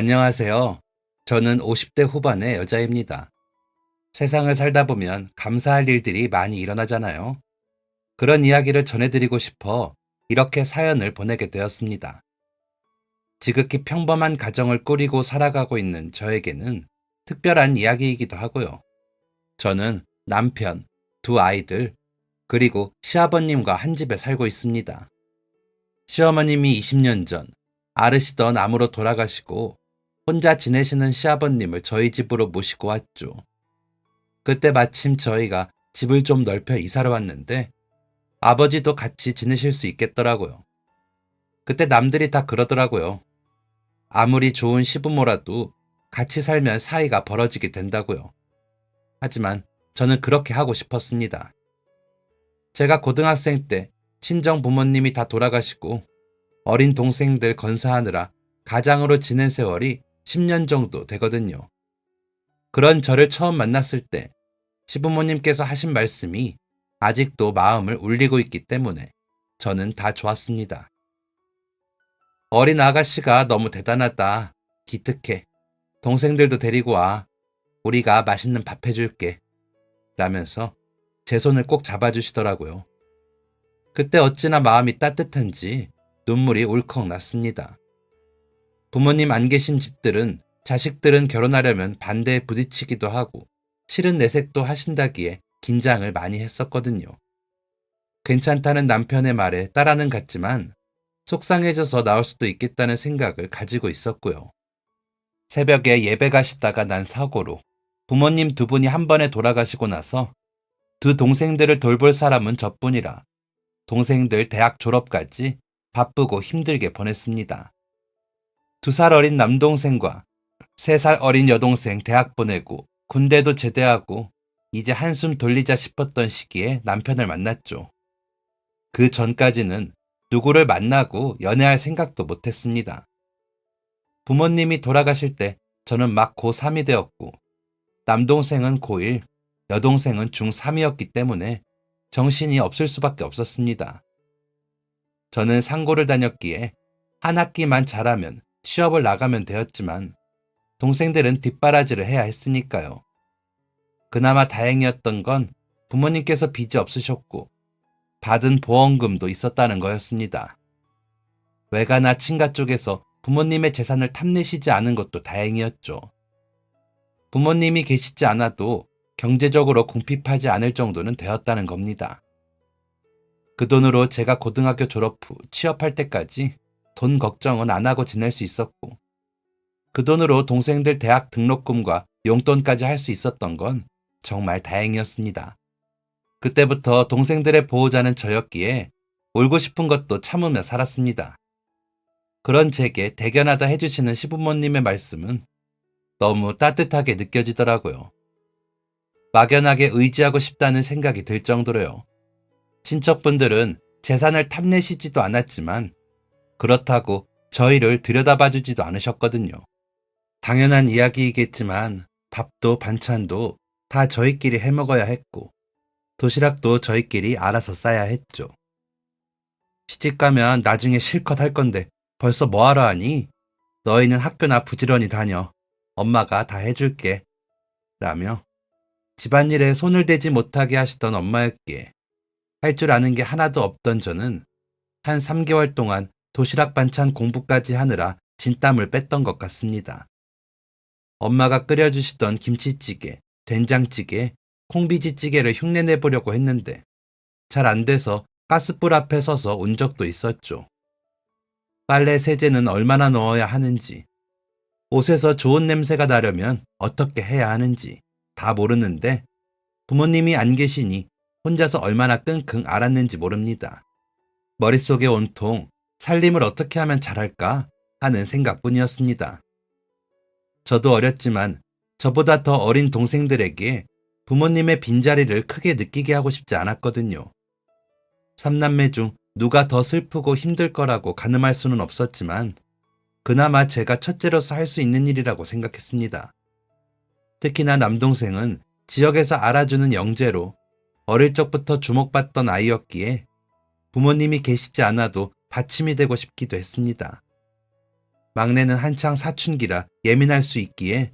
안녕하세요. 저는 50대 후반의 여자입니다. 세상을 살다 보면 감사할 일들이 많이 일어나잖아요. 그런 이야기를 전해드리고 싶어 이렇게 사연을 보내게 되었습니다. 지극히 평범한 가정을 꾸리고 살아가고 있는 저에게는 특별한 이야기이기도 하고요. 저는 남편, 두 아이들, 그리고 시아버님과 한 집에 살고 있습니다. 시어머님이 20년 전 앓으시던 암으로 돌아가시고 혼자 지내시는 시아버님을 저희 집으로 모시고 왔죠. 그때 마침 저희가 집을 좀 넓혀 이사를 왔는데 아버지도 같이 지내실 수 있겠더라고요. 그때 남들이 다 그러더라고요. 아무리 좋은 시부모라도 같이 살면 사이가 벌어지게 된다고요. 하지만 저는 그렇게 하고 싶었습니다. 제가 고등학생 때 친정 부모님이 다 돌아가시고 어린 동생들 건사하느라 가장으로 지낸 세월이 10년 정도 되거든요. 그런 저를 처음 만났을 때 시부모님께서 하신 말씀이 아직도 마음을 울리고 있기 때문에 저는 다 좋았습니다. 어린 아가씨가 너무 대단하다. 기특해. 동생들도 데리고 와. 우리가 맛있는 밥 해줄게. 라면서 제 손을 꼭 잡아주시더라고요. 그때 어찌나 마음이 따뜻한지 눈물이 울컥 났습니다. 부모님 안 계신 집들은 자식들은 결혼하려면 반대에 부딪히기도 하고 싫은 내색도 하신다기에 긴장을 많이 했었거든요. 괜찮다는 남편의 말에 따라는 갔지만 속상해져서 나올 수도 있겠다는 생각을 가지고 있었고요. 새벽에 예배 가시다가 난 사고로 부모님 두 분이 한 번에 돌아가시고 나서 두 동생들을 돌볼 사람은 저뿐이라 동생들 대학 졸업까지 바쁘고 힘들게 보냈습니다. 2살 어린 남동생과 3살 어린 여동생 대학 보내고 군대도 제대하고 이제 한숨 돌리자 싶었던 시기에 남편을 만났죠. 그 전까지는 누구를 만나고 연애할 생각도 못했습니다. 부모님이 돌아가실 때 저는 막 고3이 되었고 남동생은 고1, 여동생은 중3이었기 때문에 정신이 없을 수밖에 없었습니다. 저는 상고를 다녔기에 한 학기만 잘하면 취업을 나가면 되었지만 동생들은 뒷바라지를 해야 했으니까요. 그나마 다행이었던 건 부모님께서 빚이 없으셨고 받은 보험금도 있었다는 거였습니다. 외가나 친가 쪽에서 부모님의 재산을 탐내시지 않은 것도 다행이었죠. 부모님이 계시지 않아도 경제적으로 궁핍하지 않을 정도는 되었다는 겁니다. 그 돈으로 제가 고등학교 졸업 후 취업할 때까지 돈 걱정은 안 하고 지낼 수 있었고 그 돈으로 동생들 대학 등록금과 용돈까지 할 수 있었던 건 정말 다행이었습니다. 그때부터 동생들의 보호자는 저였기에 울고 싶은 것도 참으며 살았습니다. 그런 제게 대견하다 해주시는 시부모님의 말씀은 너무 따뜻하게 느껴지더라고요. 막연하게 의지하고 싶다는 생각이 들 정도로요. 친척분들은 재산을 탐내시지도 않았지만 그렇다고 저희를 들여다봐주지도 않으셨거든요. 당연한 이야기이겠지만 밥도 반찬도 다 저희끼리 해먹어야 했고 도시락도 저희끼리 알아서 싸야 했죠. 시집가면 나중에 실컷 할 건데 벌써 뭐하러 하니? 너희는 학교나 부지런히 다녀. 엄마가 다 해줄게. 라며 집안일에 손을 대지 못하게 하시던 엄마였기에 할 줄 아는 게 하나도 없던 저는 한 3개월 동안 도시락 반찬 공부까지 하느라 진땀을 뺐던 것 같습니다. 엄마가 끓여주시던 김치찌개, 된장찌개, 콩비지찌개를 흉내내보려고 했는데 잘 안 돼서 가스불 앞에 서서 운 적도 있었죠. 빨래 세제는 얼마나 넣어야 하는지, 옷에서 좋은 냄새가 나려면 어떻게 해야 하는지 다 모르는데 부모님이 안 계시니 혼자서 얼마나 끙끙 앓았는지 모릅니다. 머릿속에 온통 살림을 어떻게 하면 잘할까 하는 생각뿐이었습니다. 저도 어렸지만 저보다 더 어린 동생들에게 부모님의 빈자리를 크게 느끼게 하고 싶지 않았거든요. 3남매 중 누가 더 슬프고 힘들 거라고 가늠할 수는 없었지만 그나마 제가 첫째로서 할 수 있는 일이라고 생각했습니다. 특히나 남동생은 지역에서 알아주는 영재로 어릴 적부터 주목받던 아이였기에 부모님이 계시지 않아도 받침이 되고 싶기도 했습니다. 막내는 한창 사춘기라 예민할 수 있기에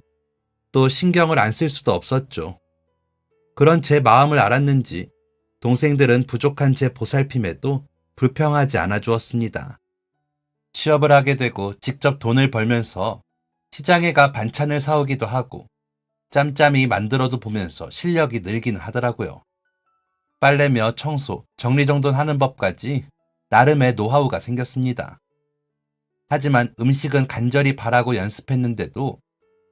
또 신경을 안 쓸 수도 없었죠. 그런 제 마음을 알았는지 동생들은 부족한 제 보살핌에도 불평하지 않아 주었습니다. 취업을 하게 되고 직접 돈을 벌면서 시장에 가 반찬을 사오기도 하고 짬짬이 만들어도 보면서 실력이 늘긴 하더라고요. 빨래며 청소, 정리정돈하는 법까지 나름의 노하우가 생겼습니다. 하지만 음식은 간절히 바라고 연습했는데도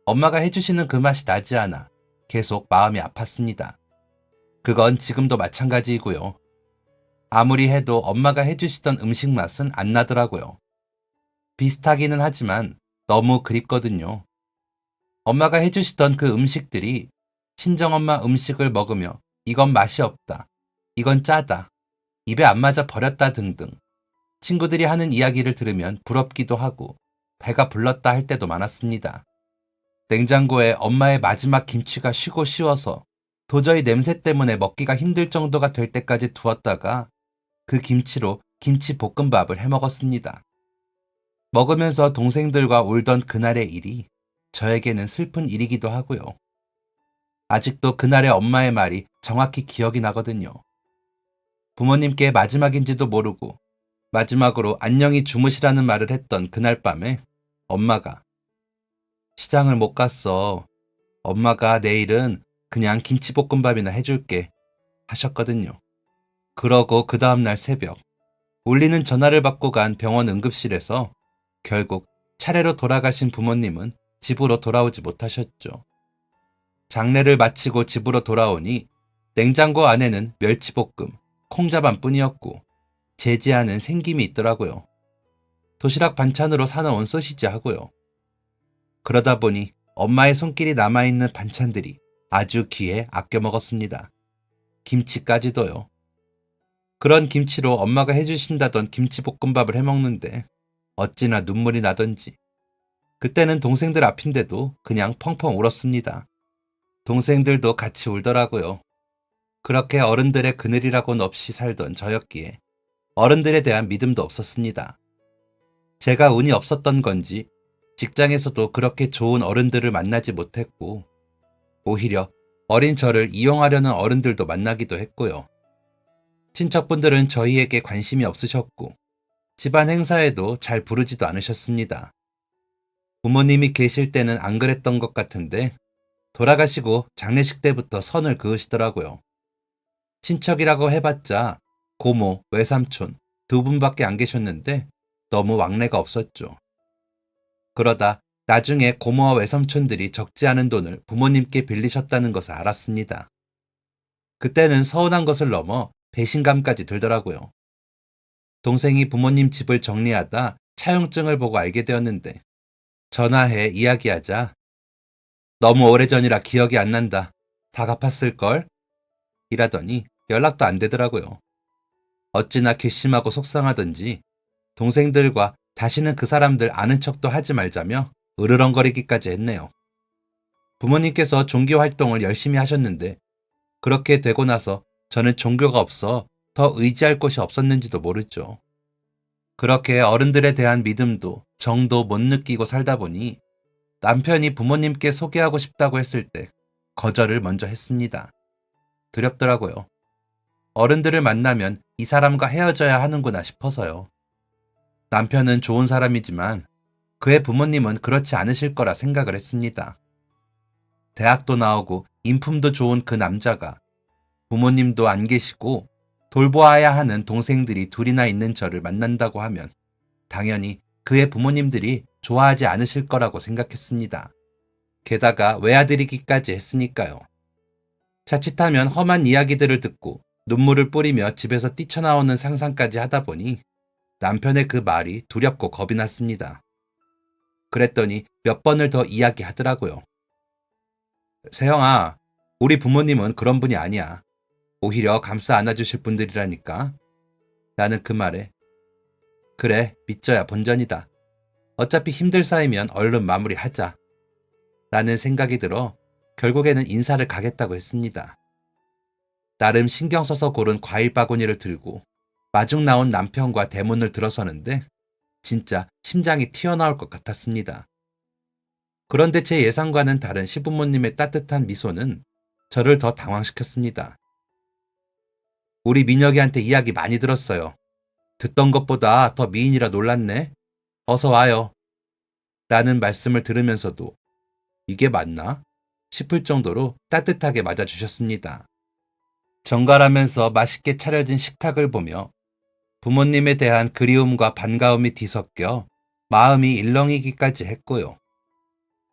엄마가 해주시는 그 맛이 나지 않아 계속 마음이 아팠습니다. 그건 지금도 마찬가지이고요. 아무리 해도 엄마가 해주시던 음식 맛은 안 나더라고요. 비슷하기는 하지만 너무 그립거든요. 엄마가 해주시던 그 음식들이 친정엄마 음식을 먹으며 이건 맛이 없다, 이건 짜다, 입에 안 맞아 버렸다 등등 친구들이 하는 이야기를 들으면 부럽기도 하고 배가 불렀다 할 때도 많았습니다. 냉장고에 엄마의 마지막 김치가 쉬고 쉬워서 도저히 냄새 때문에 먹기가 힘들 정도가 될 때까지 두었다가 그 김치로 김치볶음밥을 해 먹었습니다. 먹으면서 동생들과 울던 그날의 일이 저에게는 슬픈 일이기도 하고요. 아직도 그날의 엄마의 말이 정확히 기억이 나거든요. 부모님께 마지막인지도 모르고 마지막으로 안녕히 주무시라는 말을 했던 그날 밤에 엄마가 시장을 못 갔어. 엄마가 내일은 그냥 김치볶음밥이나 해줄게 하셨거든요. 그러고 그 다음날 새벽 울리는 전화를 받고 간 병원 응급실에서 결국 차례로 돌아가신 부모님은 집으로 돌아오지 못하셨죠. 장례를 마치고 집으로 돌아오니 냉장고 안에는 멸치볶음, 콩자반 뿐이었고 재지 않은 생김이 있더라고요. 도시락 반찬으로 사놓은 소시지 하고요. 그러다 보니 엄마의 손길이 남아있는 반찬들이 아주 귀해 아껴 먹었습니다. 김치까지도요. 그런 김치로 엄마가 해주신다던 김치볶음밥을 해먹는데 어찌나 눈물이 나던지 그때는 동생들 앞인데도 그냥 펑펑 울었습니다. 동생들도 같이 울더라고요. 그렇게 어른들의 그늘이라고는 없이 살던 저였기에 어른들에 대한 믿음도 없었습니다. 제가 운이 없었던 건지 직장에서도 그렇게 좋은 어른들을 만나지 못했고 오히려 어린 저를 이용하려는 어른들도 만나기도 했고요. 친척분들은 저희에게 관심이 없으셨고 집안 행사에도 잘 부르지도 않으셨습니다. 부모님이 계실 때는 안 그랬던 것 같은데 돌아가시고 장례식 때부터 선을 그으시더라고요. 친척이라고 해봤자 고모, 외삼촌 두 분밖에 안 계셨는데 너무 왕래가 없었죠. 그러다 나중에 고모와 외삼촌들이 적지 않은 돈을 부모님께 빌리셨다는 것을 알았습니다. 그때는 서운한 것을 넘어 배신감까지 들더라고요. 동생이 부모님 집을 정리하다 차용증을 보고 알게 되었는데 전화해 이야기하자 너무 오래전이라 기억이 안 난다. 다 갚았을걸? 이라더니 연락도 안 되더라고요. 어찌나 괘씸하고 속상하던지 동생들과 다시는 그 사람들 아는 척도 하지 말자며 으르렁거리기까지 했네요. 부모님께서 종교 활동을 열심히 하셨는데 그렇게 되고 나서 저는 종교가 없어 더 의지할 곳이 없었는지도 모르죠. 그렇게 어른들에 대한 믿음도 정도 못 느끼고 살다 보니 남편이 부모님께 소개하고 싶다고 했을 때 거절을 먼저 했습니다. 두렵더라고요. 어른들을 만나면 이 사람과 헤어져야 하는구나 싶어서요. 남편은 좋은 사람이지만 그의 부모님은 그렇지 않으실 거라 생각을 했습니다. 대학도 나오고 인품도 좋은 그 남자가 부모님도 안 계시고 돌보아야 하는 동생들이 둘이나 있는 저를 만난다고 하면 당연히 그의 부모님들이 좋아하지 않으실 거라고 생각했습니다. 게다가 외아들이기까지 했으니까요. 자칫하면 험한 이야기들을 듣고 눈물을 뿌리며 집에서 뛰쳐나오는 상상까지 하다 보니 남편의 그 말이 두렵고 겁이 났습니다. 그랬더니 몇 번을 더 이야기하더라고요. 세영아, 우리 부모님은 그런 분이 아니야. 오히려 감싸 안아주실 분들이라니까. 나는 그 말에 그래, 믿져야 본전이다. 어차피 힘들 사이면 얼른 마무리하자. 라는 생각이 들어 결국에는 인사를 가겠다고 했습니다. 나름 신경 써서 고른 과일 바구니를 들고 마중 나온 남편과 대문을 들어서는데 진짜 심장이 튀어나올 것 같았습니다. 그런데 제 예상과는 다른 시부모님의 따뜻한 미소는 저를 더 당황시켰습니다. 우리 민혁이한테 이야기 많이 들었어요. 듣던 것보다 더 미인이라 놀랐네. 어서 와요. 라는 말씀을 들으면서도 이게 맞나? 싶을 정도로 따뜻하게 맞아주셨습니다. 정갈하면서 맛있게 차려진 식탁을 보며 부모님에 대한 그리움과 반가움이 뒤섞여 마음이 일렁이기까지 했고요.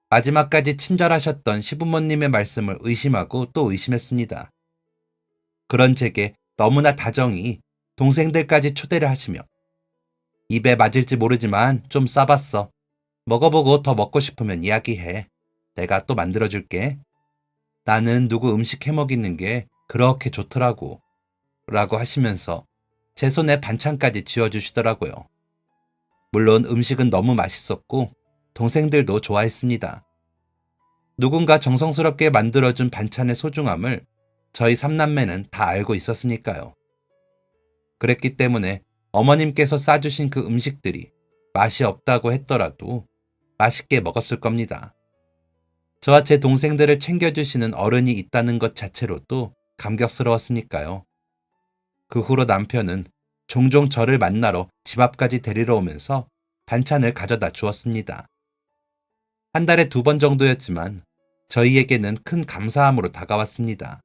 마지막까지 친절하셨던 시부모님의 말씀을 의심하고 또 의심했습니다. 그런 제게 너무나 다정히 동생들까지 초대를 하시며 입에 맞을지 모르지만 좀 싸봤어. 먹어보고 더 먹고 싶으면 이야기해. 내가 또 만들어줄게. 나는 누구 음식 해먹이는 게 그렇게 좋더라고. 라고 하시면서 제 손에 반찬까지 쥐어주시더라고요. 물론 음식은 너무 맛있었고 동생들도 좋아했습니다. 누군가 정성스럽게 만들어준 반찬의 소중함을 저희 삼남매는 다 알고 있었으니까요. 그랬기 때문에 어머님께서 싸주신 그 음식들이 맛이 없다고 했더라도 맛있게 먹었을 겁니다. 저와 제 동생들을 챙겨주시는 어른이 있다는 것 자체로도 감격스러웠으니까요. 그 후로 남편은 종종 저를 만나러 집 앞까지 데리러 오면서 반찬을 가져다 주었습니다. 한 달에 2번 정도였지만 저희에게는 큰 감사함으로 다가왔습니다.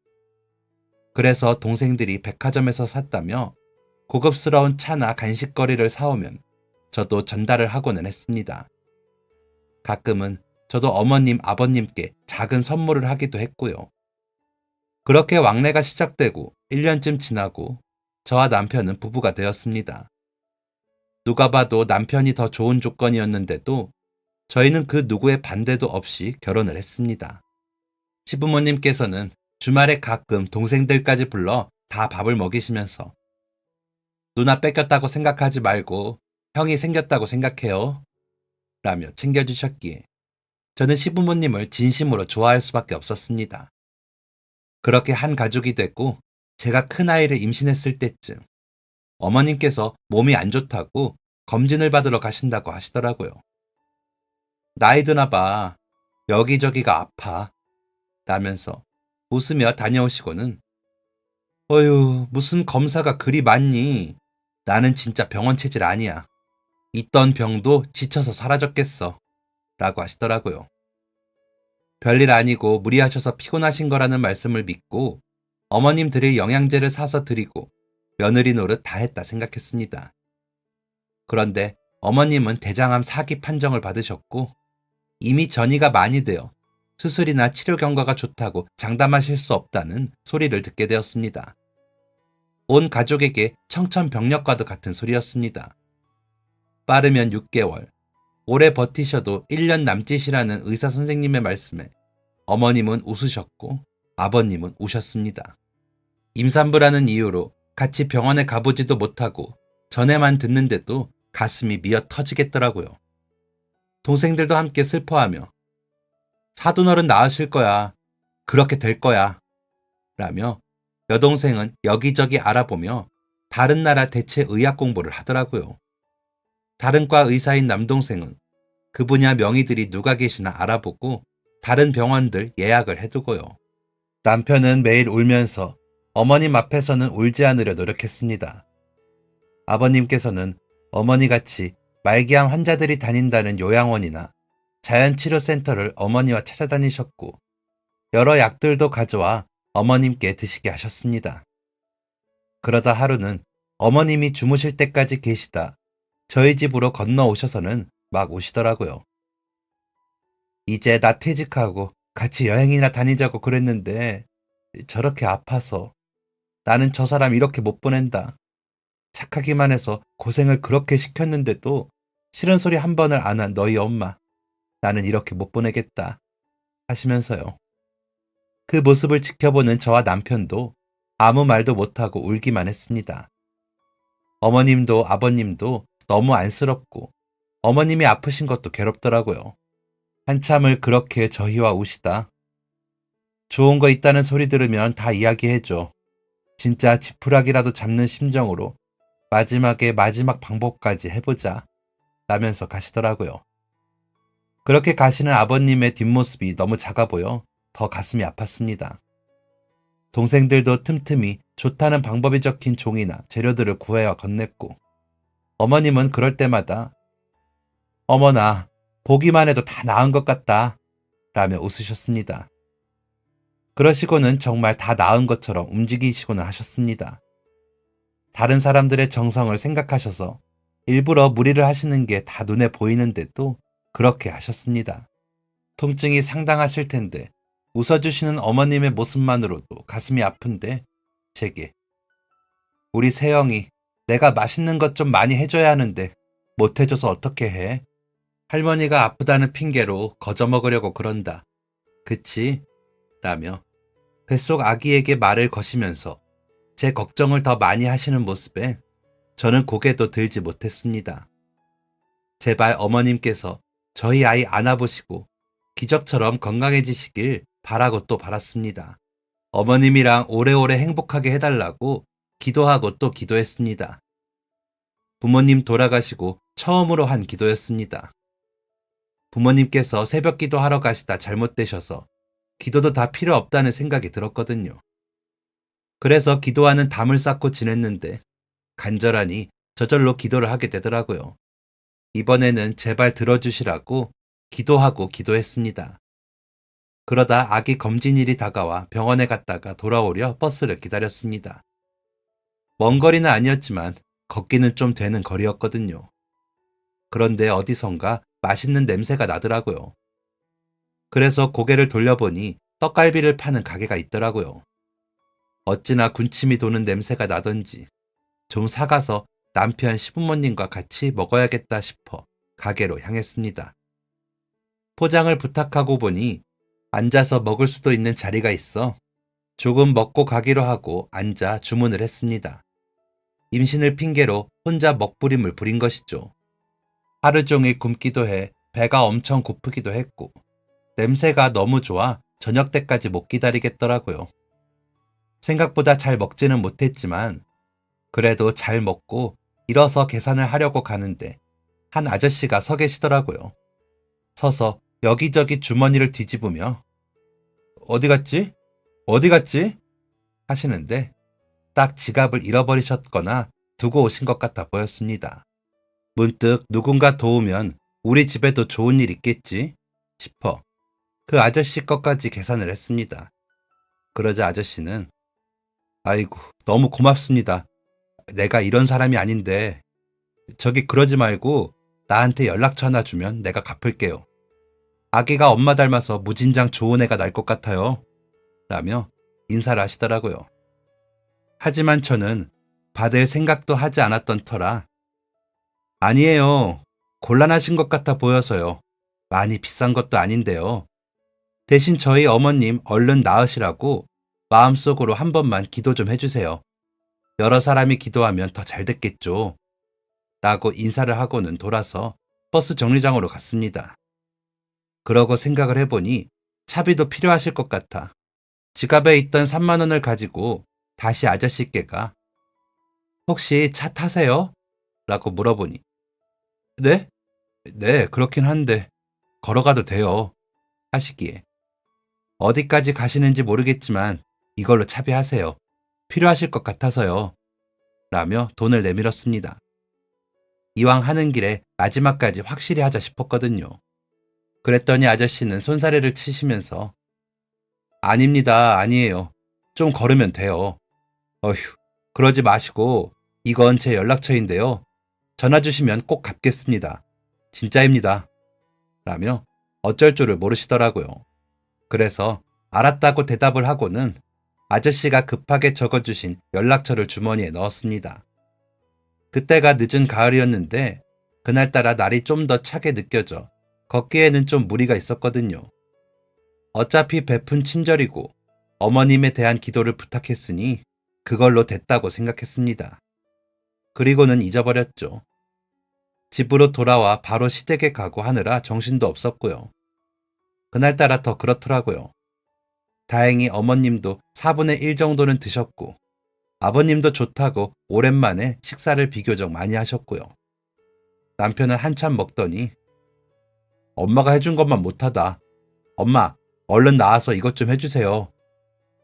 그래서 동생들이 백화점에서 샀다며 고급스러운 차나 간식거리를 사오면 저도 전달을 하고는 했습니다. 가끔은 저도 어머님, 아버님께 작은 선물을 하기도 했고요. 그렇게 왕래가 시작되고 1년쯤 지나고 저와 남편은 부부가 되었습니다. 누가 봐도 남편이 더 좋은 조건이었는데도 저희는 그 누구의 반대도 없이 결혼을 했습니다. 시부모님께서는 주말에 가끔 동생들까지 불러 다 밥을 먹이시면서 누나 뺏겼다고 생각하지 말고 형이 생겼다고 생각해요. 라며 챙겨주셨기에 저는 시부모님을 진심으로 좋아할 수밖에 없었습니다. 그렇게 한 가족이 됐고 제가 큰아이를 임신했을 때쯤 어머님께서 몸이 안 좋다고 검진을 받으러 가신다고 하시더라고요. 나이 드나 봐. 여기저기가 아파. 라면서 웃으며 다녀오시고는 어휴, 무슨 검사가 그리 많니? 나는 진짜 병원 체질 아니야. 있던 병도 지쳐서 사라졌겠어. 라고 하시더라고요. 별일 아니고 무리하셔서 피곤하신 거라는 말씀을 믿고 어머님 드릴 영양제를 사서 드리고 며느리 노릇 다 했다 생각했습니다. 그런데 어머님은 대장암 4기 판정을 받으셨고 이미 전이가 많이 되어 수술이나 치료 경과가 좋다고 장담하실 수 없다는 소리를 듣게 되었습니다. 온 가족에게 청천벽력과도 같은 소리였습니다. 빠르면 6개월, 오래 버티셔도 1년 남짓이라는 의사 선생님의 말씀에 어머님은 웃으셨고 아버님은 우셨습니다. 임산부라는 이유로 같이 병원에 가보지도 못하고 전에만 듣는데도 가슴이 미어 터지겠더라고요. 동생들도 함께 슬퍼하며 사돈어른 낳으실 거야. 그렇게 될 거야. 라며 여동생은 여기저기 알아보며 다른 나라 대체 의학 공부를 하더라고요. 다른 과 의사인 남동생은 그 분야 명의들이 누가 계시나 알아보고 다른 병원들 예약을 해두고요. 남편은 매일 울면서 어머님 앞에서는 울지 않으려 노력했습니다. 아버님께서는 어머니같이 말기암 환자들이 다닌다는 요양원이나 자연치료센터를 어머니와 찾아다니셨고 여러 약들도 가져와 어머님께 드시게 하셨습니다. 그러다 하루는 어머님이 주무실 때까지 계시다 저희 집으로 건너오셔서는 막 우시더라고요. 이제 나 퇴직하고 같이 여행이나 다니자고 그랬는데 저렇게 아파서 나는 저 사람 이렇게 못 보낸다. 착하기만 해서 고생을 그렇게 시켰는데도 싫은 소리 한 번을 안 한 너희 엄마. 나는 이렇게 못 보내겠다. 하시면서요. 그 모습을 지켜보는 저와 남편도 아무 말도 못하고 울기만 했습니다. 어머님도 아버님도 너무 안쓰럽고 어머님이 아프신 것도 괴롭더라고요. 한참을 그렇게 저희와 우시다. 좋은 거 있다는 소리 들으면 다 이야기해줘. 진짜 지푸라기라도 잡는 심정으로 마지막에 마지막 방법까지 해보자. 라면서 가시더라고요. 그렇게 가시는 아버님의 뒷모습이 너무 작아 보여 더 가슴이 아팠습니다. 동생들도 틈틈이 좋다는 방법이 적힌 종이나 재료들을 구해와 건넸고, 어머님은 그럴 때마다 어머나, 보기만 해도 다 나은 것 같다 라며 웃으셨습니다. 그러시고는 정말 다 나은 것처럼 움직이시고는 하셨습니다. 다른 사람들의 정성을 생각하셔서 일부러 무리를 하시는 게 다 눈에 보이는데도 그렇게 하셨습니다. 통증이 상당하실 텐데 웃어주시는 어머님의 모습만으로도 가슴이 아픈데 제게 우리 세영이 내가 맛있는 것 좀 많이 해줘야 하는데 못 해줘서 어떻게 해? 할머니가 아프다는 핑계로 거저 먹으려고 그런다. 그치? 라며 뱃속 아기에게 말을 거시면서 제 걱정을 더 많이 하시는 모습에 저는 고개도 들지 못했습니다. 제발 어머님께서 저희 아이 안아보시고 기적처럼 건강해지시길 바라고 또 바랐습니다. 어머님이랑 오래오래 행복하게 해달라고 기도하고 또 기도했습니다. 부모님 돌아가시고 처음으로 한 기도였습니다. 부모님께서 새벽 기도하러 가시다 잘못되셔서 기도도 다 필요 없다는 생각이 들었거든요. 그래서 기도하는 담을 쌓고 지냈는데 간절하니 저절로 기도를 하게 되더라고요. 이번에는 제발 들어주시라고 기도하고 기도했습니다. 그러다 아기 검진일이 다가와 병원에 갔다가 돌아오려 버스를 기다렸습니다. 먼 거리는 아니었지만 걷기는 좀 되는 거리였거든요. 그런데 어디선가 맛있는 냄새가 나더라고요. 그래서 고개를 돌려보니 떡갈비를 파는 가게가 있더라고요. 어찌나 군침이 도는 냄새가 나던지 좀 사가서 남편 시부모님과 같이 먹어야겠다 싶어 가게로 향했습니다. 포장을 부탁하고 보니 앉아서 먹을 수도 있는 자리가 있어 조금 먹고 가기로 하고 앉아 주문을 했습니다. 임신을 핑계로 혼자 먹부림을 부린 것이죠. 하루 종일 굶기도 해 배가 엄청 고프기도 했고 냄새가 너무 좋아 저녁 때까지 못 기다리겠더라고요. 생각보다 잘 먹지는 못했지만 그래도 잘 먹고 일어서 계산을 하려고 가는데 한 아저씨가 서 계시더라고요. 서서 여기저기 주머니를 뒤집으며 어디 갔지? 어디 갔지? 하시는데 딱 지갑을 잃어버리셨거나 두고 오신 것 같아 보였습니다. 문득 누군가 도우면 우리 집에도 좋은 일 있겠지 싶어 그 아저씨 것까지 계산을 했습니다. 그러자 아저씨는 아이고 너무 고맙습니다. 내가 이런 사람이 아닌데 저기 그러지 말고 나한테 연락처 하나 주면 내가 갚을게요. 아기가 엄마 닮아서 무진장 좋은 애가 날 것 같아요. 라며 인사를 하시더라고요. 하지만 저는 받을 생각도 하지 않았던 터라 아니에요. 곤란하신 것 같아 보여서요. 많이 비싼 것도 아닌데요. 대신 저희 어머님 얼른 나으시라고 마음속으로 한 번만 기도 좀 해주세요. 여러 사람이 기도하면 더 잘 됐겠죠. 라고 인사를 하고는 돌아서 버스 정류장으로 갔습니다. 그러고 생각을 해보니 차비도 필요하실 것 같아 지갑에 있던 3만 원을 가지고 다시 아저씨께가 혹시 차 타세요? 라고 물어보니 네? 네, 그렇긴 한데 걸어가도 돼요. 하시기에 어디까지 가시는지 모르겠지만 이걸로 차비하세요. 필요하실 것 같아서요. 라며 돈을 내밀었습니다. 이왕 하는 길에 마지막까지 확실히 하자 싶었거든요. 그랬더니 아저씨는 손사래를 치시면서 아닙니다. 아니에요. 좀 걸으면 돼요. 어휴, 그러지 마시고 이건 제 연락처인데요. 전화 주시면 꼭 갚겠습니다. 진짜입니다. 라며 어쩔 줄을 모르시더라고요. 그래서 알았다고 대답을 하고는 아저씨가 급하게 적어주신 연락처를 주머니에 넣었습니다. 그때가 늦은 가을이었는데 그날따라 날이 좀 더 차게 느껴져 걷기에는 좀 무리가 있었거든요. 어차피 베푼 친절이고 어머님에 대한 기도를 부탁했으니 그걸로 됐다고 생각했습니다. 그리고는 잊어버렸죠. 집으로 돌아와 바로 시댁에 가고 하느라 정신도 없었고요. 그날따라 더 그렇더라고요. 다행히 어머님도 4분의 1 정도는 드셨고 아버님도 좋다고 오랜만에 식사를 비교적 많이 하셨고요. 남편은 한참 먹더니 엄마가 해준 것만 못하다. 엄마, 얼른 나와서 이것 좀 해주세요.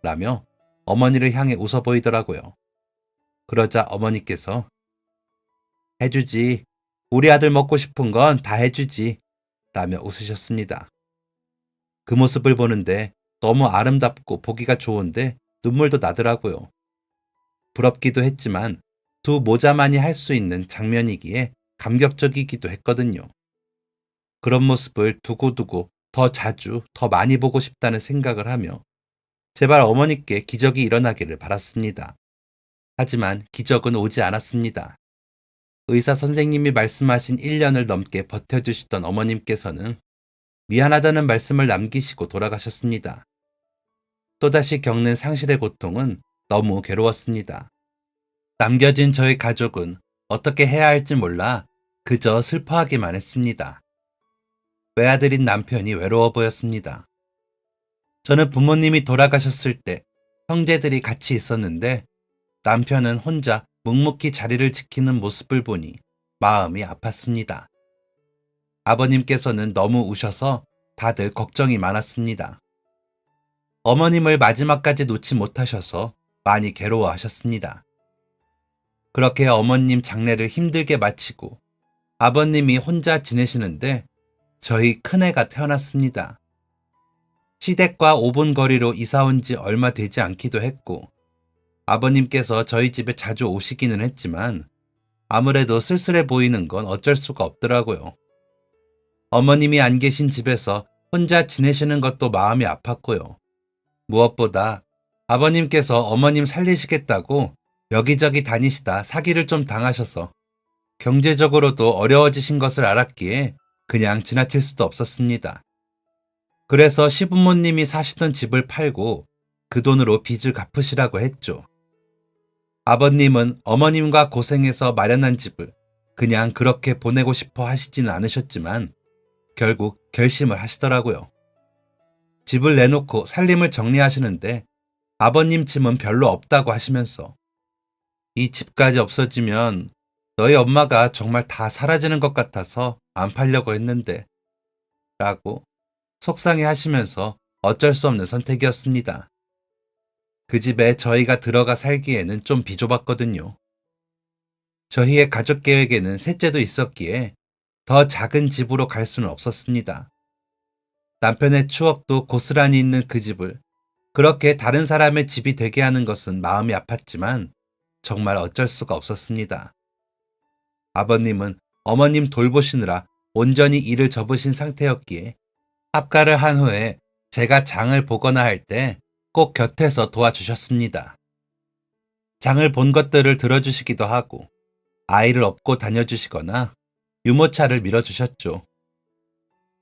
라며 어머니를 향해 웃어 보이더라고요. 그러자 어머니께서 해주지. 우리 아들 먹고 싶은 건 다 해주지. 라며 웃으셨습니다. 그 모습을 보는데 너무 아름답고 보기가 좋은데 눈물도 나더라고요. 부럽기도 했지만 두 모자만이 할 수 있는 장면이기에 감격적이기도 했거든요. 그런 모습을 두고두고 더 자주, 더 많이 보고 싶다는 생각을 하며 제발 어머니께 기적이 일어나기를 바랐습니다. 하지만 기적은 오지 않았습니다. 의사 선생님이 말씀하신 1년을 넘게 버텨주시던 어머님께서는 미안하다는 말씀을 남기시고 돌아가셨습니다. 또다시 겪는 상실의 고통은 너무 괴로웠습니다. 남겨진 저희 가족은 어떻게 해야 할지 몰라 그저 슬퍼하기만 했습니다. 외아들인 남편이 외로워 보였습니다. 저는 부모님이 돌아가셨을 때 형제들이 같이 있었는데 남편은 혼자 묵묵히 자리를 지키는 모습을 보니 마음이 아팠습니다. 아버님께서는 너무 우셔서 다들 걱정이 많았습니다. 어머님을 마지막까지 놓지 못하셔서 많이 괴로워하셨습니다. 그렇게 어머님 장례를 힘들게 마치고 아버님이 혼자 지내시는데 저희 큰애가 태어났습니다. 시댁과 5분 거리로 이사 온 지 얼마 되지 않기도 했고 아버님께서 저희 집에 자주 오시기는 했지만 아무래도 쓸쓸해 보이는 건 어쩔 수가 없더라고요. 어머님이 안 계신 집에서 혼자 지내시는 것도 마음이 아팠고요. 무엇보다 아버님께서 어머님 살리시겠다고 여기저기 다니시다 사기를 좀 당하셔서 경제적으로도 어려워지신 것을 알았기에 그냥 지나칠 수도 없었습니다. 그래서 시부모님이 사시던 집을 팔고 그 돈으로 빚을 갚으시라고 했죠. 아버님은 어머님과 고생해서 마련한 집을 그냥 그렇게 보내고 싶어 하시지는 않으셨지만 결국 결심을 하시더라고요. 집을 내놓고 살림을 정리하시는데 아버님 짐은 별로 없다고 하시면서 이 집까지 없어지면 너희 엄마가 정말 다 사라지는 것 같아서 안 팔려고 했는데 라고 속상해 하시면서 어쩔 수 없는 선택이었습니다. 그 집에 저희가 들어가 살기에는 좀 비좁았거든요. 저희의 가족 계획에는 셋째도 있었기에 더 작은 집으로 갈 수는 없었습니다. 남편의 추억도 고스란히 있는 그 집을 그렇게 다른 사람의 집이 되게 하는 것은 마음이 아팠지만 정말 어쩔 수가 없었습니다. 아버님은 어머님 돌보시느라 온전히 일을 접으신 상태였기에 합가를 한 후에 제가 장을 보거나 할 때 꼭 곁에서 도와주셨습니다. 장을 본 것들을 들어주시기도 하고 아이를 업고 다녀주시거나 유모차를 밀어주셨죠.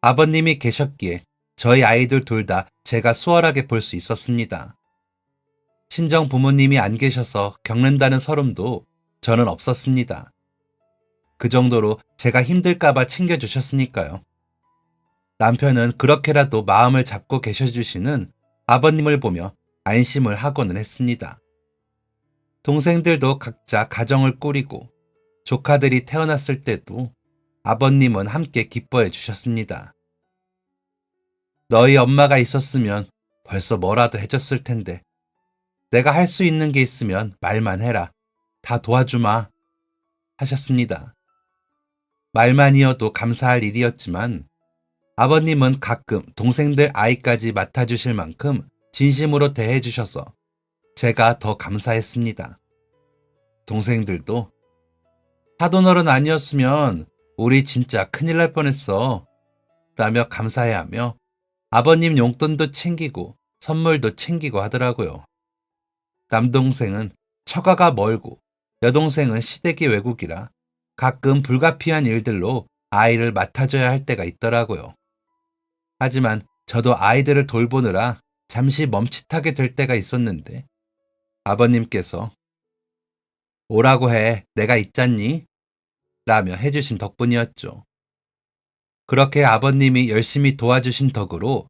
아버님이 계셨기에 저희 아이들 둘 다 제가 수월하게 볼 수 있었습니다. 친정 부모님이 안 계셔서 겪는다는 서름도 저는 없었습니다. 그 정도로 제가 힘들까봐 챙겨주셨으니까요. 남편은 그렇게라도 마음을 잡고 계셔주시는 아버님을 보며 안심을 하고는 했습니다. 동생들도 각자 가정을 꾸리고 조카들이 태어났을 때도 아버님은 함께 기뻐해 주셨습니다. 너희 엄마가 있었으면 벌써 뭐라도 해줬을 텐데 내가 할 수 있는 게 있으면 말만 해라. 다 도와주마. 하셨습니다. 말만이어도 감사할 일이었지만 아버님은 가끔 동생들 아이까지 맡아주실 만큼 진심으로 대해주셔서 제가 더 감사했습니다. 동생들도 사돈어른 아니었으면 우리 진짜 큰일 날 뻔했어 라며 감사해하며 아버님 용돈도 챙기고 선물도 챙기고 하더라고요. 남동생은 처가가 멀고 여동생은 시댁이 외국이라 가끔 불가피한 일들로 아이를 맡아줘야 할 때가 있더라고요. 하지만 저도 아이들을 돌보느라 잠시 멈칫하게 될 때가 있었는데 아버님께서 오라고 해, 내가 있잖니? 라며 해주신 덕분이었죠. 그렇게 아버님이 열심히 도와주신 덕으로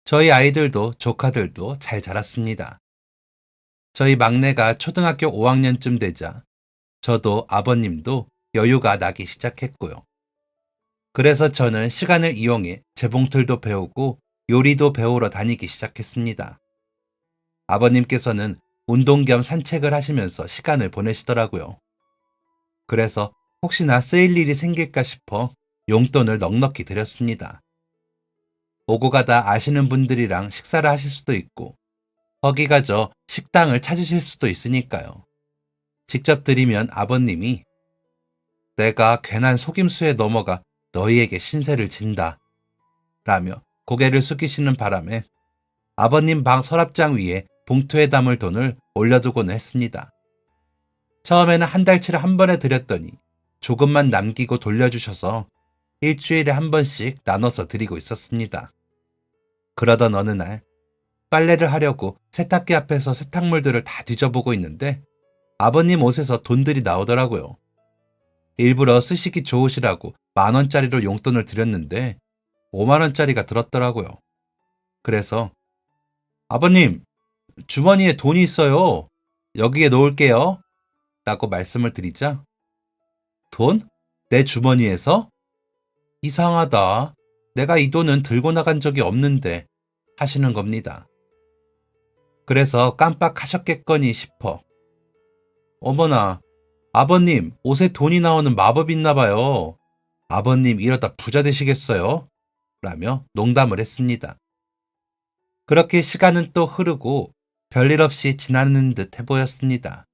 저희 아이들도 조카들도 잘 자랐습니다. 저희 막내가 초등학교 5학년쯤 되자 저도 아버님도 여유가 나기 시작했고요. 그래서 저는 시간을 이용해 재봉틀도 배우고 요리도 배우러 다니기 시작했습니다. 아버님께서는 운동 겸 산책을 하시면서 시간을 보내시더라고요. 그래서 혹시나 쓰일 일이 생길까 싶어 용돈을 넉넉히 드렸습니다. 오고 가다 아시는 분들이랑 식사를 하실 수도 있고 거기 가서 식당을 찾으실 수도 있으니까요. 직접 드리면 아버님이 내가 괜한 속임수에 넘어가 너희에게 신세를 진다 라며 고개를 숙이시는 바람에 아버님 방 서랍장 위에 봉투에 담을 돈을 올려두고는 했습니다. 처음에는 한 달치를 한 번에 드렸더니 조금만 남기고 돌려주셔서 일주일에 한 번씩 나눠서 드리고 있었습니다. 그러던 어느 날 빨래를 하려고 세탁기 앞에서 세탁물들을 다 뒤져보고 있는데 아버님 옷에서 돈들이 나오더라고요. 일부러 쓰시기 좋으시라고 10,000원짜리로 용돈을 드렸는데 50,000원짜리가 들었더라고요. 그래서 아버님, 주머니에 돈이 있어요. 여기에 놓을게요. 라고 말씀을 드리자 돈? 내 주머니에서? 이상하다. 내가 이 돈은 들고 나간 적이 없는데 하시는 겁니다. 그래서 깜빡하셨겠거니 싶어. 어머나, 아버님 옷에 돈이 나오는 마법이 있나 봐요. 아버님 이러다 부자 되시겠어요? 라며 농담을 했습니다. 그렇게 시간은 또 흐르고 별일 없이 지나는 듯 해보였습니다.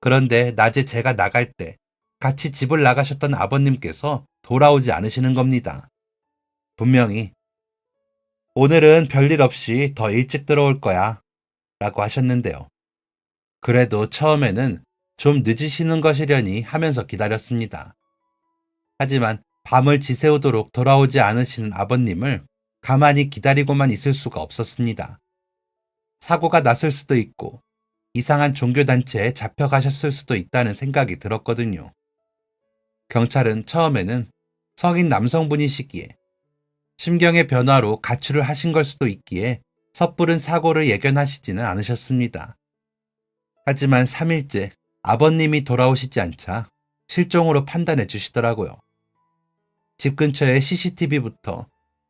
그런데 낮에 제가 나갈 때 같이 집을 나가셨던 아버님께서 돌아오지 않으시는 겁니다. 분명히 오늘은 별일 없이 더 일찍 들어올 거야 라고 하셨는데요. 그래도 처음에는 좀 늦으시는 것이려니 하면서 기다렸습니다. 하지만 밤을 지새우도록 돌아오지 않으시는 아버님을 가만히 기다리고만 있을 수가 없었습니다. 사고가 났을 수도 있고 이상한 종교단체에 잡혀가셨을 수도 있다는 생각이 들었거든요. 경찰은 처음에는 성인 남성분이시기에 심경의 변화로 가출을 하신 걸 수도 있기에 섣부른 사고를 예견하시지는 않으셨습니다. 하지만 3일째 아버님이 돌아오시지 않자 실종으로 판단해 주시더라고요. 집 근처의 CCTV부터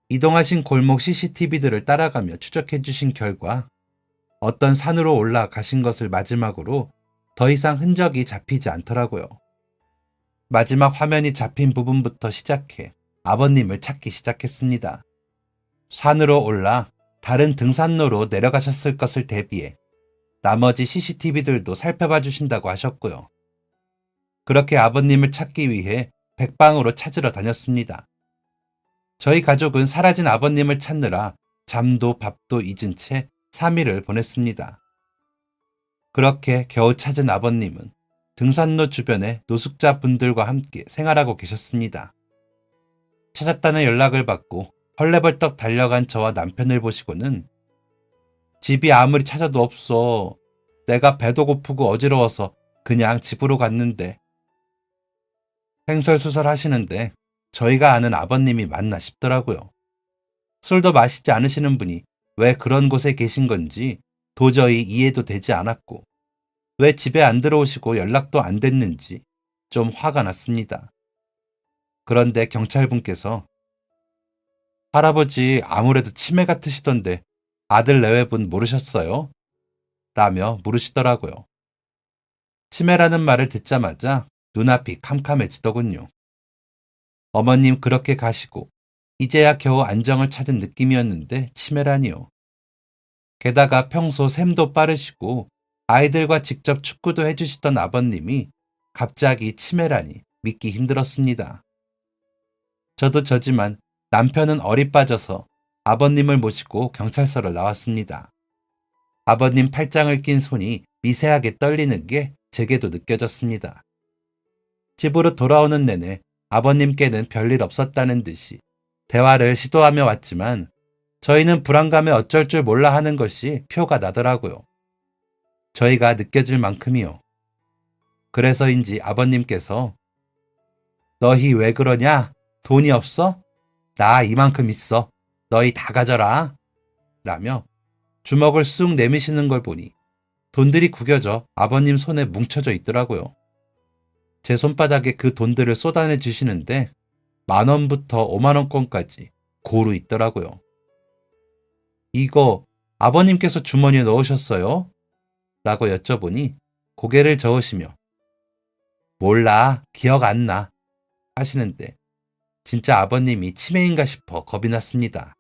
이동하신 골목 CCTV들을 따라가며 추적해 주신 결과 어떤 산으로 올라가신 것을 마지막으로 더 이상 흔적이 잡히지 않더라고요. 마지막 화면이 잡힌 부분부터 시작해 아버님을 찾기 시작했습니다. 산으로 올라 다른 등산로로 내려가셨을 것을 대비해 나머지 CCTV들도 살펴봐 주신다고 하셨고요. 그렇게 아버님을 찾기 위해 백방으로 찾으러 다녔습니다. 저희 가족은 사라진 아버님을 찾느라 잠도 밥도 잊은 채 3일을 보냈습니다. 그렇게 겨우 찾은 아버님은 등산로 주변에 노숙자 분들과 함께 생활하고 계셨습니다. 찾았다는 연락을 받고 헐레벌떡 달려간 저와 남편을 보시고는 집이 아무리 찾아도 없어. 내가 배도 고프고 어지러워서 그냥 집으로 갔는데. 횡설수설 하시는데 저희가 아는 아버님이 맞나 싶더라고요. 술도 마시지 않으시는 분이 왜 그런 곳에 계신 건지 도저히 이해도 되지 않았고 왜 집에 안 들어오시고 연락도 안 됐는지 좀 화가 났습니다. 그런데 경찰분께서 할아버지 아무래도 치매 같으시던데 아들 내외분 모르셨어요? 라며 물으시더라고요. 치매라는 말을 듣자마자 눈앞이 캄캄해지더군요. 어머님 그렇게 가시고 이제야 겨우 안정을 찾은 느낌이었는데 치매라니요. 게다가 평소 셈도 빠르시고 아이들과 직접 축구도 해주시던 아버님이 갑자기 치매라니 믿기 힘들었습니다. 저도 저지만 남편은 얼이 빠져서 아버님을 모시고 경찰서를 나왔습니다. 아버님 팔짱을 낀 손이 미세하게 떨리는 게 제게도 느껴졌습니다. 집으로 돌아오는 내내 아버님께는 별일 없었다는 듯이 대화를 시도하며 왔지만 저희는 불안감에 어쩔 줄 몰라 하는 것이 표가 나더라고요. 저희가 느껴질 만큼이요. 그래서인지 아버님께서 너희 왜 그러냐? 돈이 없어? 나 이만큼 있어. 너희 다 가져라. 라며 주먹을 쑥 내미시는 걸 보니 돈들이 구겨져 아버님 손에 뭉쳐져 있더라고요. 제 손바닥에 그 돈들을 쏟아내 주시는데 10,000원부터 50,000원권까지 고루 있더라고요. 이거 아버님께서 주머니에 넣으셨어요? 라고 여쭤보니 고개를 저으시며 몰라, 기억 안 나 하시는데 진짜 아버님이 치매인가 싶어 겁이 났습니다.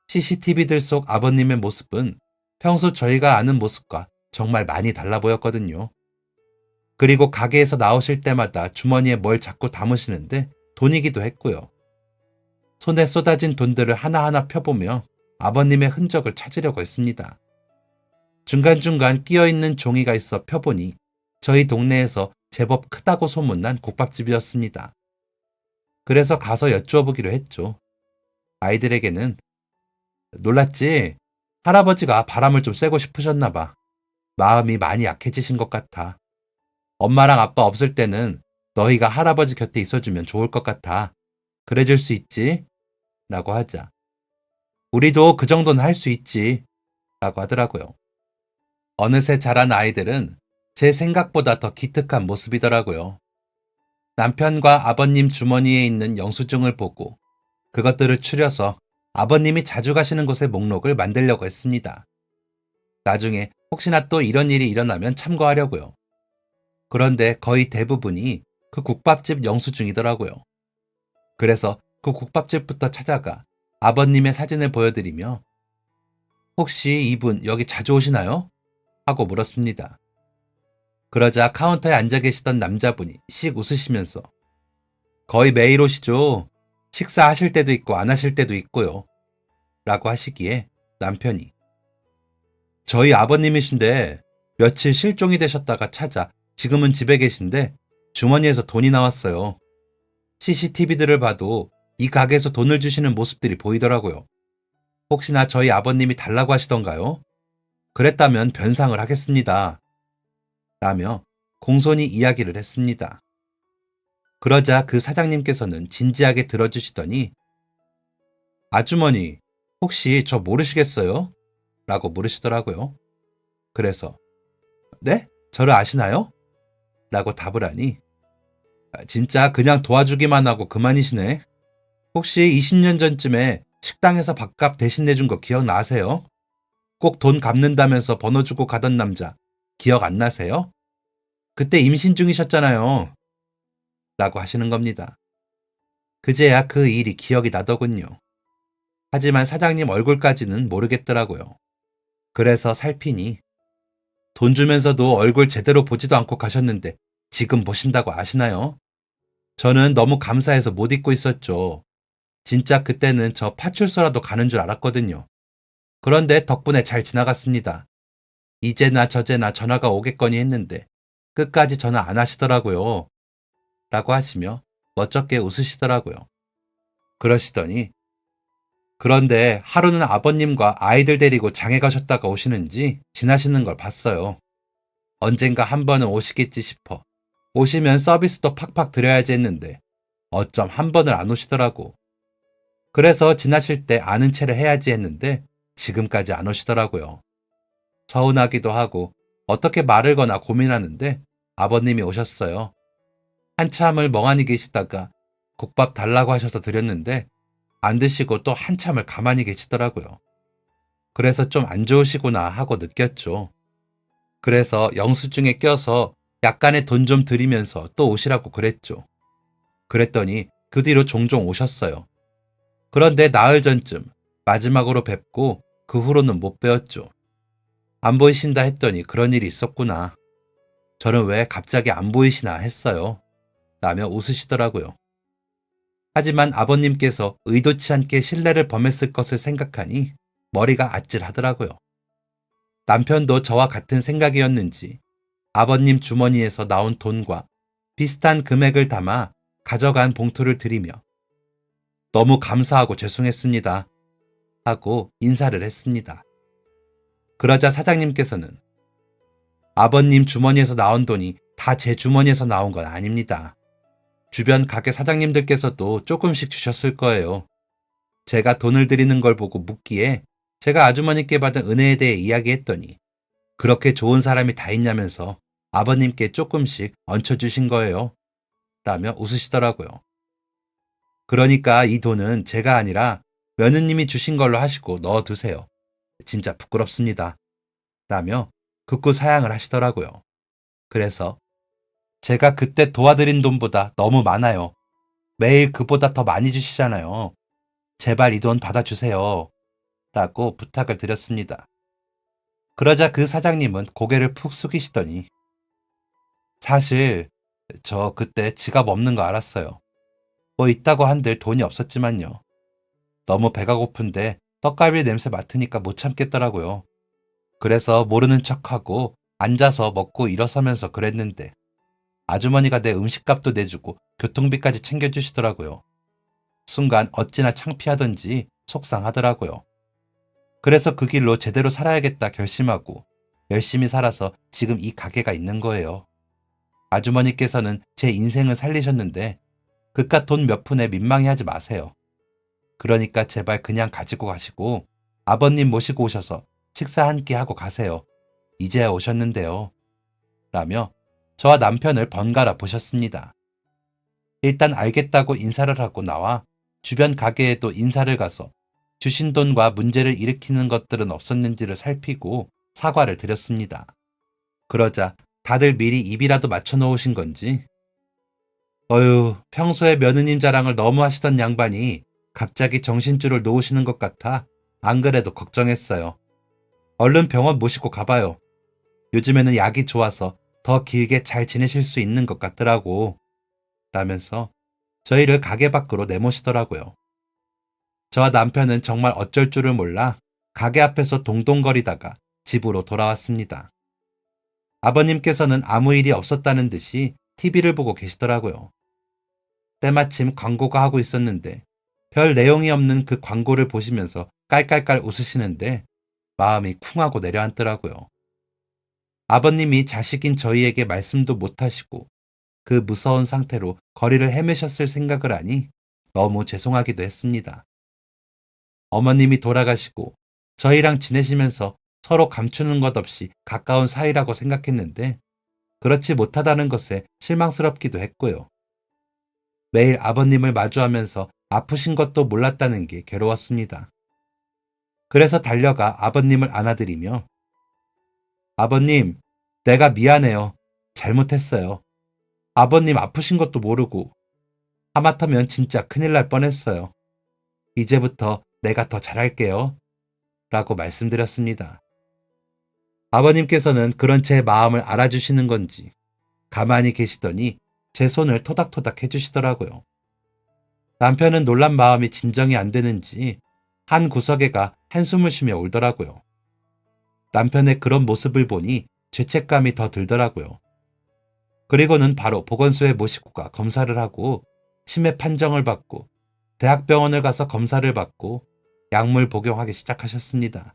CCTV들 속 아버님의 모습은 평소 저희가 아는 모습과 정말 많이 달라 보였거든요. 그리고 가게에서 나오실 때마다 주머니에 뭘 자꾸 담으시는데 돈이기도 했고요. 손에 쏟아진 돈들을 하나하나 펴보며 아버님의 흔적을 찾으려고 했습니다. 중간중간 끼어있는 종이가 있어 펴보니 저희 동네에서 제법 크다고 소문난 국밥집이었습니다. 그래서 가서 여쭈어보기로 했죠. 아이들에게는 놀랐지? 할아버지가 바람을 좀 쐬고 싶으셨나 봐. 마음이 많이 약해지신 것 같아. 엄마랑 아빠 없을 때는 너희가 할아버지 곁에 있어주면 좋을 것 같아. 그래줄 수 있지? 라고 하자. 우리도 그 정도는 할 수 있지. 라고 하더라고요. 어느새 자란 아이들은 제 생각보다 더 기특한 모습이더라고요. 남편과 아버님 주머니에 있는 영수증을 보고 그것들을 추려서 아버님이 자주 가시는 곳의 목록을 만들려고 했습니다. 나중에 혹시나 또 이런 일이 일어나면 참고하려고요. 그런데 거의 대부분이 그 국밥집 영수증이더라고요. 그래서 그 국밥집부터 찾아가 아버님의 사진을 보여드리며 혹시 이분 여기 자주 오시나요? 하고 물었습니다. 그러자 카운터에 앉아 계시던 남자분이 씩 웃으시면서 거의 매일 오시죠. 식사하실 때도 있고 안 하실 때도 있고요. 라고 하시기에 남편이 저희 아버님이신데 며칠 실종이 되셨다가 찾아 지금은 집에 계신데 주머니에서 돈이 나왔어요. CCTV들을 봐도 이 가게에서 돈을 주시는 모습들이 보이더라고요. 혹시나 저희 아버님이 달라고 하시던가요? 그랬다면 변상을 하겠습니다. 라며 공손히 이야기를 했습니다. 그러자 그 사장님께서는 진지하게 들어주시더니 아주머니, 혹시 저 모르시겠어요? 라고 물으시더라고요. 그래서 네? 저를 아시나요? 라고 답을 하니 진짜 그냥 도와주기만 하고 그만이시네. 혹시 20년 전쯤에 식당에서 밥값 대신 내준 거 기억나세요? 꼭 돈 갚는다면서 번호 주고 가던 남자 기억 안 나세요? 그때 임신 중이셨잖아요. 라고 하시는 겁니다. 그제야 그 일이 기억이 나더군요. 하지만 사장님 얼굴까지는 모르겠더라고요. 그래서 살피니 돈 주면서도 얼굴 제대로 보지도 않고 가셨는데 지금 보신다고 아시나요? 저는 너무 감사해서 못 잊고 있었죠. 진짜 그때는 저 파출소라도 가는 줄 알았거든요. 그런데 덕분에 잘 지나갔습니다. 이제나 저제나 전화가 오겠거니 했는데 끝까지 전화 안 하시더라고요. 라고 하시며 멋쩍게 웃으시더라고요. 그러시더니 그런데 하루는 아버님과 아이들 데리고 장에 가셨다가 오시는지 지나시는 걸 봤어요. 언젠가 한 번은 오시겠지 싶어. 오시면 서비스도 팍팍 드려야지 했는데 어쩜 한 번을 안 오시더라고. 그래서 지나실 때 아는 체를 해야지 했는데 지금까지 안 오시더라고요. 서운하기도 하고 어떻게 말을 거나 고민하는데 아버님이 오셨어요. 한참을 멍하니 계시다가 국밥 달라고 하셔서 드렸는데 안 드시고 또 한참을 가만히 계시더라고요. 그래서 좀 안 좋으시구나 하고 느꼈죠. 그래서 영수증에 껴서 약간의 돈 좀 드리면서 또 오시라고 그랬죠. 그랬더니 그 뒤로 종종 오셨어요. 그런데 나흘 전쯤 마지막으로 뵙고 그 후로는 못 뵈었죠. 안 보이신다 했더니 그런 일이 있었구나. 저는 왜 갑자기 안 보이시나 했어요. 라며 웃으시더라고요. 하지만 아버님께서 의도치 않게 신뢰를 범했을 것을 생각하니 머리가 아찔하더라고요. 남편도 저와 같은 생각이었는지 아버님 주머니에서 나온 돈과 비슷한 금액을 담아 가져간 봉투를 드리며 너무 감사하고 죄송했습니다. 하고 인사를 했습니다. 그러자 사장님께서는 아버님 주머니에서 나온 돈이 다 제 주머니에서 나온 건 아닙니다. 주변 가게 사장님들께서도 조금씩 주셨을 거예요. 제가 돈을 드리는 걸 보고 묻기에 제가 아주머니께 받은 은혜에 대해 이야기했더니 그렇게 좋은 사람이 다 있냐면서 아버님께 조금씩 얹혀주신 거예요. 라며 웃으시더라고요. 그러니까 이 돈은 제가 아니라 며느님이 주신 걸로 하시고 넣어두세요. 진짜 부끄럽습니다. 라며 극구 사양을 하시더라고요. 그래서 제가 그때 도와드린 돈보다 너무 많아요. 매일 그보다 더 많이 주시잖아요. 제발 이 돈 받아주세요. 라고 부탁을 드렸습니다. 그러자 그 사장님은 고개를 푹 숙이시더니 사실 저 그때 지갑 없는 거 알았어요. 뭐 있다고 한들 돈이 없었지만요. 너무 배가 고픈데 떡갈비 냄새 맡으니까 못 참겠더라고요. 그래서 모르는 척하고 앉아서 먹고 일어서면서 그랬는데 아주머니가 내 음식값도 내주고 교통비까지 챙겨주시더라고요. 순간 어찌나 창피하던지 속상하더라고요. 그래서 그 길로 제대로 살아야겠다 결심하고 열심히 살아서 지금 이 가게가 있는 거예요. 아주머니께서는 제 인생을 살리셨는데 그깟 돈 몇 푼에 민망해하지 마세요. 그러니까 제발 그냥 가지고 가시고 아버님 모시고 오셔서 식사 한 끼 하고 가세요. 이제야 오셨는데요. 라며 저와 남편을 번갈아 보셨습니다. 일단 알겠다고 인사를 하고 나와 주변 가게에도 인사를 가서 주신 돈과 문제를 일으키는 것들은 없었는지를 살피고 사과를 드렸습니다. 그러자 다들 미리 입이라도 맞춰 놓으신 건지 어휴, 평소에 며느님 자랑을 너무 하시던 양반이 갑자기 정신줄을 놓으시는 것 같아 안 그래도 걱정했어요. 얼른 병원 모시고 가봐요. 요즘에는 약이 좋아서 더 길게 잘 지내실 수 있는 것 같더라고. 라면서 저희를 가게 밖으로 내모시더라고요. 저와 남편은 정말 어쩔 줄을 몰라 가게 앞에서 동동거리다가 집으로 돌아왔습니다. 아버님께서는 아무 일이 없었다는 듯이 TV를 보고 계시더라고요. 때마침 광고가 하고 있었는데 별 내용이 없는 그 광고를 보시면서 깔깔깔 웃으시는데 마음이 쿵하고 내려앉더라고요. 아버님이 자식인 저희에게 말씀도 못하시고 그 무서운 상태로 거리를 헤매셨을 생각을 하니 너무 죄송하기도 했습니다. 어머님이 돌아가시고 저희랑 지내시면서 서로 감추는 것 없이 가까운 사이라고 생각했는데 그렇지 못하다는 것에 실망스럽기도 했고요. 매일 아버님을 마주하면서 아프신 것도 몰랐다는 게 괴로웠습니다. 그래서 달려가 아버님을 안아드리며 아버님, 내가 미안해요. 잘못했어요. 아버님 아프신 것도 모르고 하마터면 진짜 큰일 날 뻔했어요. 이제부터 내가 더 잘할게요. 라고 말씀드렸습니다. 아버님께서는 그런 제 마음을 알아주시는 건지 가만히 계시더니 제 손을 토닥토닥 해주시더라고요. 남편은 놀란 마음이 진정이 안 되는지 한 구석에 가 한숨을 쉬며 울더라고요. 남편의 그런 모습을 보니 죄책감이 더 들더라고요. 그리고는 바로 보건소에 모시고 가 검사를 하고 치매 판정을 받고 대학병원을 가서 검사를 받고 약물 복용하기 시작하셨습니다.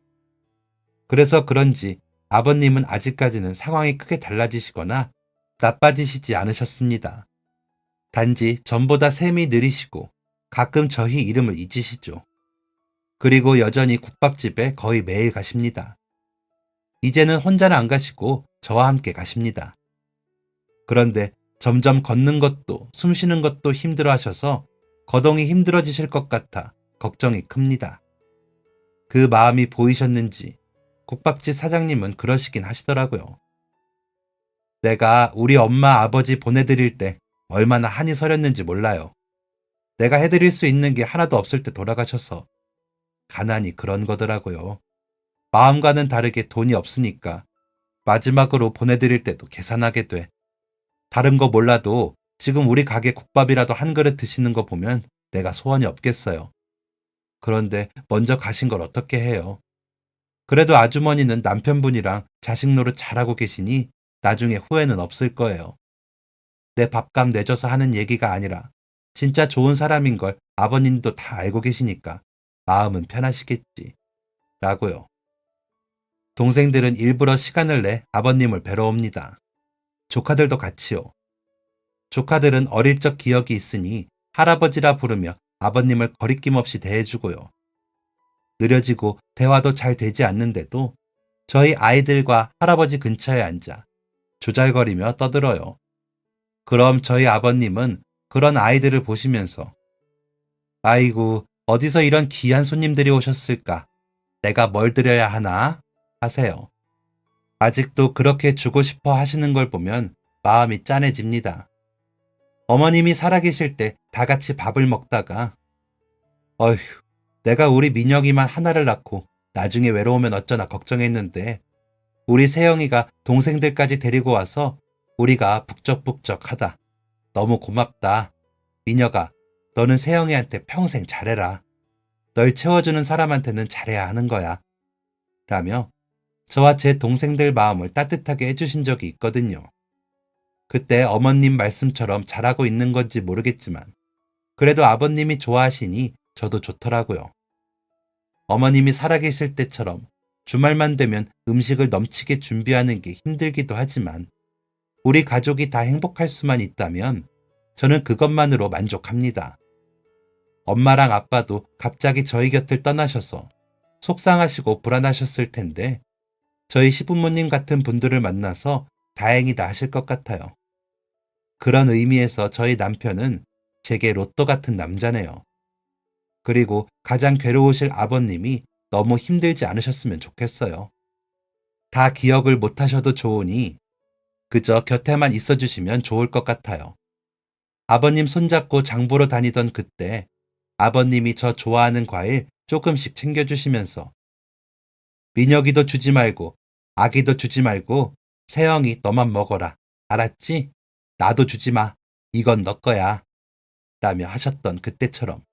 그래서 그런지 아버님은 아직까지는 상황이 크게 달라지시거나 나빠지시지 않으셨습니다. 단지 전보다 셈이 느리시고 가끔 저희 이름을 잊으시죠. 그리고 여전히 국밥집에 거의 매일 가십니다. 이제는 혼자는 안 가시고 저와 함께 가십니다. 그런데 점점 걷는 것도 숨 쉬는 것도 힘들어 하셔서 거동이 힘들어지실 것 같아 걱정이 큽니다. 그 마음이 보이셨는지 국밥집 사장님은 그러시긴 하시더라고요. 내가 우리 엄마 아버지 보내드릴 때 얼마나 한이 서렸는지 몰라요. 내가 해드릴 수 있는 게 하나도 없을 때 돌아가셔서 가난이 그런 거더라고요. 마음과는 다르게 돈이 없으니까 마지막으로 보내드릴 때도 계산하게 돼. 다른 거 몰라도 지금 우리 가게 국밥이라도 한 그릇 드시는 거 보면 내가 소원이 없겠어요. 그런데 먼저 가신 걸 어떻게 해요? 그래도 아주머니는 남편분이랑 자식 노릇 잘하고 계시니 나중에 후회는 없을 거예요. 내 밥값 내줘서 하는 얘기가 아니라 진짜 좋은 사람인 걸 아버님도 다 알고 계시니까 마음은 편하시겠지. 라고요. 동생들은 일부러 시간을 내 아버님을 뵈러 옵니다. 조카들도 같이요. 조카들은 어릴 적 기억이 있으니 할아버지라 부르며 아버님을 거리낌 없이 대해주고요. 느려지고 대화도 잘 되지 않는데도 저희 아이들과 할아버지 근처에 앉아 조잘거리며 떠들어요. 그럼 저희 아버님은 그런 아이들을 보시면서 아이고, 어디서 이런 귀한 손님들이 오셨을까? 내가 뭘 드려야 하나? 하세요. 아직도 그렇게 주고 싶어 하시는 걸 보면 마음이 짠해집니다. 어머님이 살아계실 때 다 같이 밥을 먹다가 어휴, 내가 우리 민혁이만 하나를 낳고 나중에 외로우면 어쩌나 걱정했는데 우리 세영이가 동생들까지 데리고 와서 우리가 북적북적하다. 너무 고맙다. 민혁아, 너는 세영이한테 평생 잘해라. 널 채워주는 사람한테는 잘해야 하는 거야. 라며 저와 제 동생들 마음을 따뜻하게 해주신 적이 있거든요. 그때 어머님 말씀처럼 잘하고 있는 건지 모르겠지만 그래도 아버님이 좋아하시니 저도 좋더라고요. 어머님이 살아계실 때처럼 주말만 되면 음식을 넘치게 준비하는 게 힘들기도 하지만 우리 가족이 다 행복할 수만 있다면 저는 그것만으로 만족합니다. 엄마랑 아빠도 갑자기 저희 곁을 떠나셔서 속상하시고 불안하셨을 텐데 저희 시부모님 같은 분들을 만나서 다행이다 하실 것 같아요. 그런 의미에서 저희 남편은 제게 로또 같은 남자네요. 그리고 가장 괴로우실 아버님이 너무 힘들지 않으셨으면 좋겠어요. 다 기억을 못 하셔도 좋으니 그저 곁에만 있어 주시면 좋을 것 같아요. 아버님 손잡고 장 보러 다니던 그때 아버님이 저 좋아하는 과일 조금씩 챙겨주시면서 민혁이도 주지 말고 아기도 주지 말고 세영이 너만 먹어라. 알았지? 나도 주지 마. 이건 너 거야. 라며 하셨던 그때처럼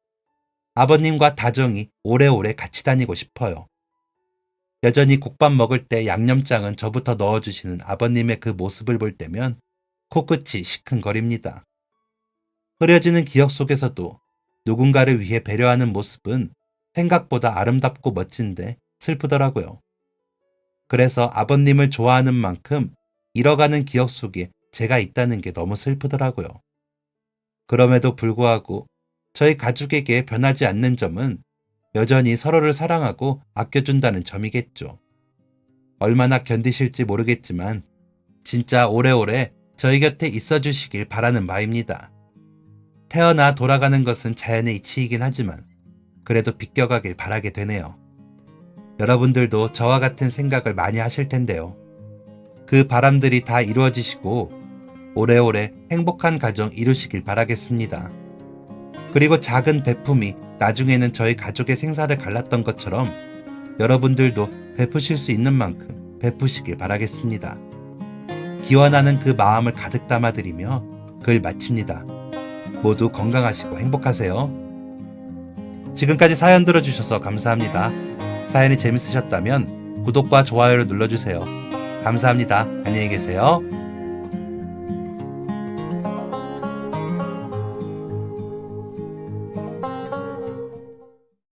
아버님과 다정히 오래오래 같이 다니고 싶어요. 여전히 국밥 먹을 때 양념장은 저부터 넣어주시는 아버님의 그 모습을 볼 때면 코끝이 시큰거립니다. 흐려지는 기억 속에서도 누군가를 위해 배려하는 모습은 생각보다 아름답고 멋진데 슬프더라고요. 그래서 아버님을 좋아하는 만큼 잃어가는 기억 속에 제가 있다는 게 너무 슬프더라고요. 그럼에도 불구하고 저희 가족에게 변하지 않는 점은 여전히 서로를 사랑하고 아껴준다는 점이겠죠. 얼마나 견디실지 모르겠지만 진짜 오래오래 저희 곁에 있어 주시길 바라는 바입니다. 태어나 돌아가는 것은 자연의 이치이긴 하지만 그래도 비껴가길 바라게 되네요. 여러분들도 저와 같은 생각을 많이 하실 텐데요. 그 바람들이 다 이루어지시고 오래오래 행복한 가정 이루시길 바라겠습니다. 그리고 작은 베품이 나중에는 저희 가족의 생사를 갈랐던 것처럼 여러분들도 베푸실 수 있는 만큼 베푸시길 바라겠습니다. 기원하는 그 마음을 가득 담아드리며 글 마칩니다. 모두 건강하시고 행복하세요. 지금까지 사연 들어주셔서 감사합니다. 사연이 재밌으셨다면 구독과 좋아요를 눌러주세요. 감사합니다. 안녕히 계세요.